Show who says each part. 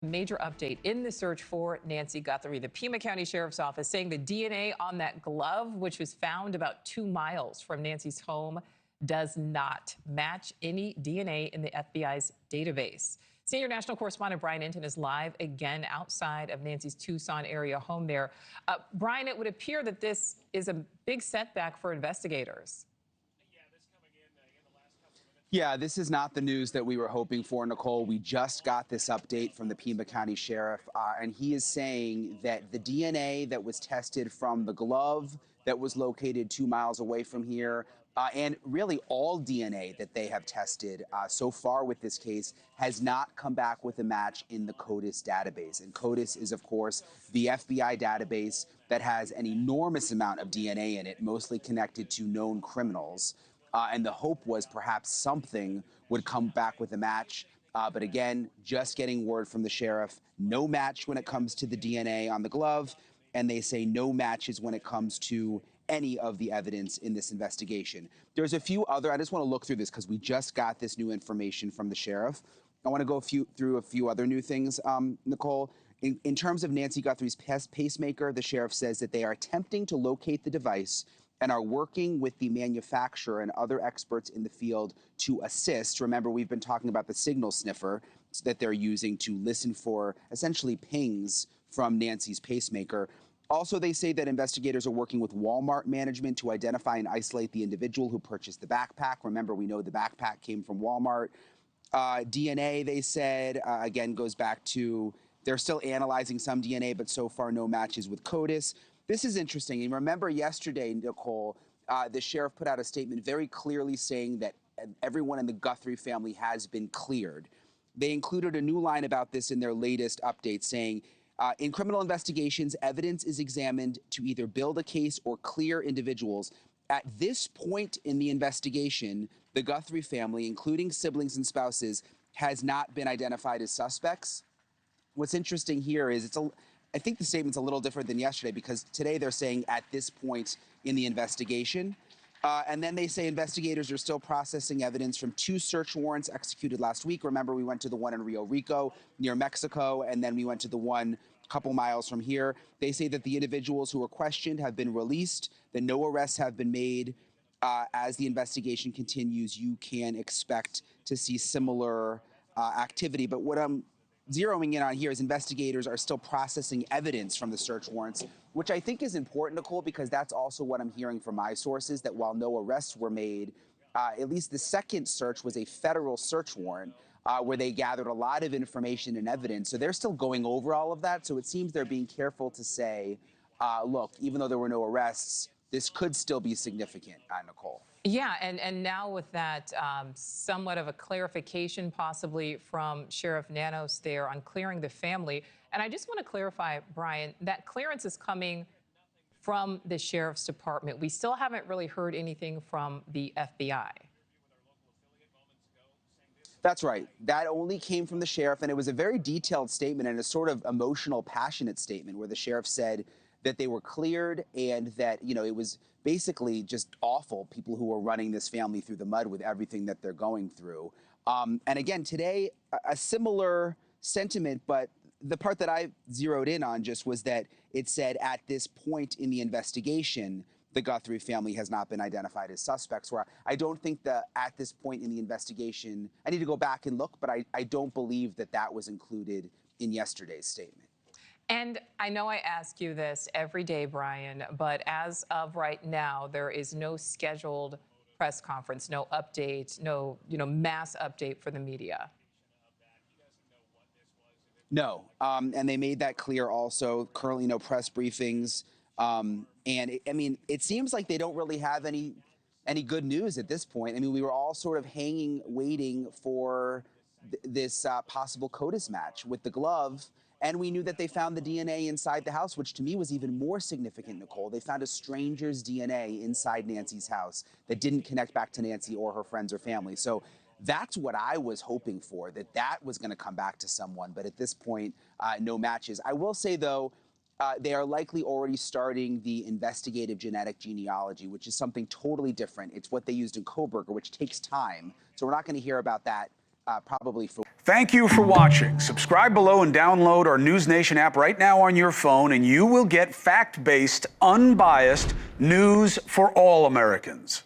Speaker 1: Major update in the search for Nancy Guthrie. The Pima County Sheriff's Office saying the DNA on that glove, which was found about 2 miles from Nancy's home, does not match any DNA in the FBI's database. Senior national correspondent Brian Inton is live again outside of Nancy's Tucson area home there. Brian, it would appear that this is a big setback for investigators.
Speaker 2: Yeah, this is not the news that we were hoping for, Nichole. We just got this update from the Pima County Sheriff, and he is saying that the DNA that was tested from the glove that was located 2 miles away from here, and really all DNA that they have tested so far with this case, has not come back with a match in the CODIS database. And CODIS is, of course, the FBI database that has an enormous amount of DNA in it, mostly connected to known criminals. And the hope was perhaps something would come back with a match. But again, just getting word from the sheriff, no match when it comes to the DNA on the glove. And they say no matches when it comes to any of the evidence in this investigation. There's a few other, I just want to look through this because we just got this new information from the sheriff. I want to go through a few other new things, Nichole. In terms of Nancy Guthrie's pacemaker, the sheriff says that they are attempting to locate the device and are working with the manufacturer and other experts in the field to assist. Remember, we've been talking about the signal sniffer that they're using to listen for essentially pings from Nancy's pacemaker. Also, they say that investigators are working with Walmart management to identify and isolate the individual who purchased the backpack. Remember, we know the backpack came from Walmart. DNA, they said, again, goes back to they're still analyzing some DNA, but so far no matches with CODIS. This is interesting. And remember yesterday, Nichole, the sheriff put out a statement very clearly saying that everyone in the Guthrie family has been cleared. They included a new line about this in their latest update saying, in criminal investigations, evidence is examined to either build a case or clear individuals. At this point in the investigation, the Guthrie family, including siblings and spouses, has not been identified as suspects. What's interesting here is I think the statement's a little different than yesterday because today they're saying at this point in the investigation. And then they say investigators are still processing evidence from 2 search warrants executed last week. Remember, we went to the one in Rio Rico near Mexico, and then we went to the one a couple miles from here. They say that the individuals who were questioned have been released, that no arrests have been made. As the investigation continues, you can expect to see similar activity. But what I'm zeroing in on here is investigators are still processing evidence from the search warrants, which I think is important, Nichole, because that's also what I'm hearing from my sources, that while no arrests were made, at least the second search was a federal search warrant where they gathered a lot of information and evidence. So they're still going over all of that. So it seems they're being careful to say, look, even though there were no arrests, this could still be significant, Nichole.
Speaker 1: Yeah, and now with that somewhat of a clarification possibly from Sheriff Nanos there on clearing the family. And I just want to clarify, Brian, that clearance is coming from the Sheriff's Department. We still haven't really heard anything from the FBI.
Speaker 2: That's right. That only came from the sheriff, and it was a very detailed statement and a sort of emotional, passionate statement where the sheriff said that they were cleared and that, you know, it was basically just awful, people who are running this family through the mud with everything that they're going through. And again, today, a similar sentiment, but the part that I zeroed in on just was that it said at this point in the investigation, the Guthrie family has not been identified as suspects, where I don't think that at this point in the investigation, I need to go back and look, but I don't believe that that was included in yesterday's statement.
Speaker 1: And I know I ask you this every day, Brian, but as of right now, there is no scheduled press conference, no update, no, mass update for the media.
Speaker 2: No, and they made that clear also. Currently, no press briefings. It seems like they don't really have any good news at this point. I mean, we were all sort of hanging, waiting for this possible CODIS match with the glove. And we knew that they found the DNA inside the house, which to me was even more significant, Nichole. They found a stranger's DNA inside Nancy's house that didn't connect back to Nancy or her friends or family. So that's what I was hoping for, that was going to come back to someone. But at this point, no matches. I will say, though, they are likely already starting the investigative genetic genealogy, which is something totally different. It's what they used in Kohberger, which takes time. So we're not going to hear about that probably for.
Speaker 3: Thank you for watching. Subscribe below and download our NewsNation app right now on your phone, and you will get fact-based, unbiased news for all Americans.